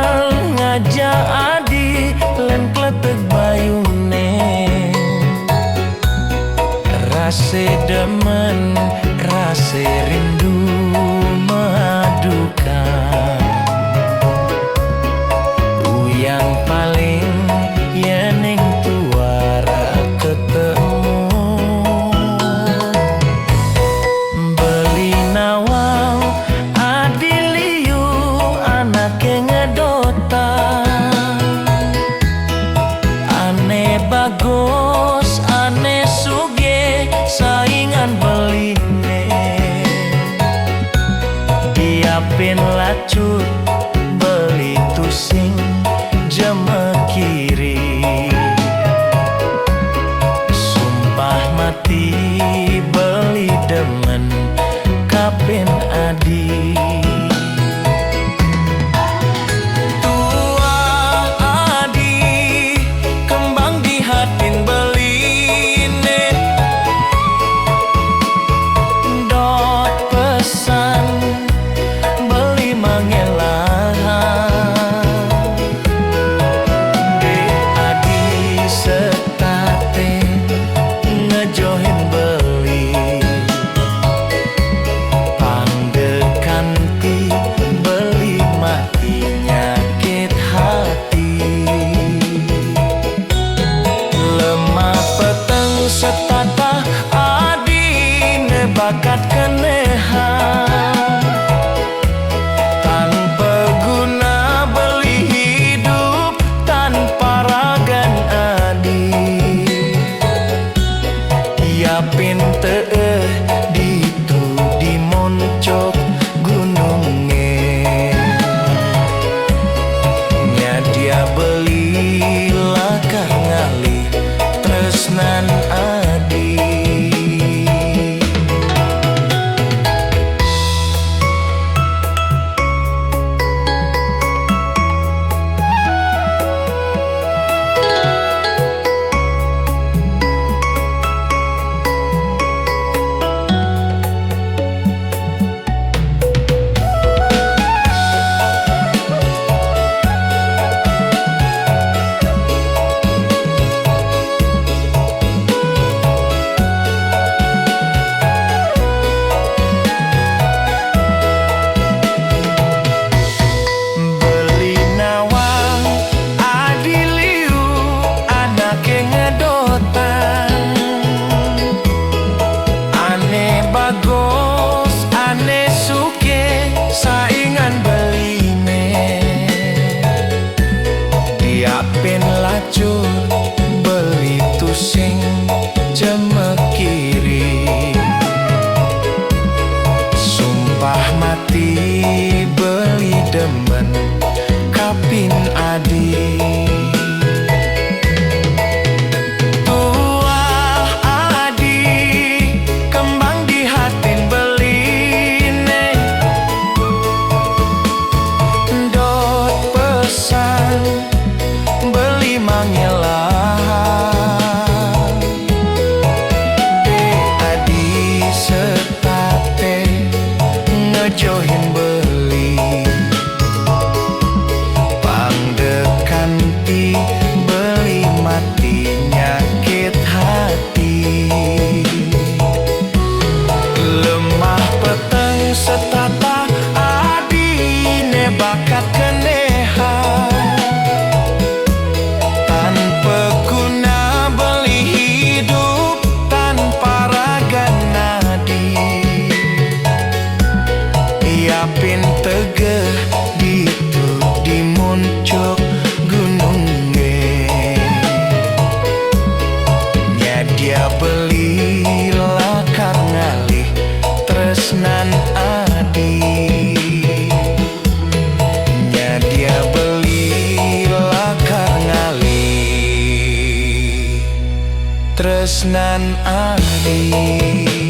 bakal ngajak adi len kletek bayune. Rase demen, rase rindu memadukan. Yang paling yening tuara ketemu. Beli nawang adiliu anake ngedotan. Ane bagus, ane suge saingan beline. Diapin lacut beli tusing jemekiri. Sumpah mati beli demen kapin adi. Tua adi kembang di hatin beline. Dot pesan beli mengelah. Ngejohin beli pangdekanti beli mati nyakit hati. Lemah peteng setata adi nebakat kenehan. Tanpa guna beli hidup tanpa ragan adi. Yapin teu ditu di moncok gunungnya. Nya dia beli lakar ngali tresnan adi. Diapin lacur beli tusing jemekiri. Sumpah mati beli demen kapin adi. Tua adi kembang di hatin beline. Dot pesan beli mangelah. Adi setate ngejohin beli pangdekanti beli mati nyakit hati. Lemah peteng setata adi nebakat kenehan. Yapin tegeh gitu di moncok gunungnya. Nya dia beli lakar ngalih tresnan adi. Nya dia beli lakar ngalih tresnan adi.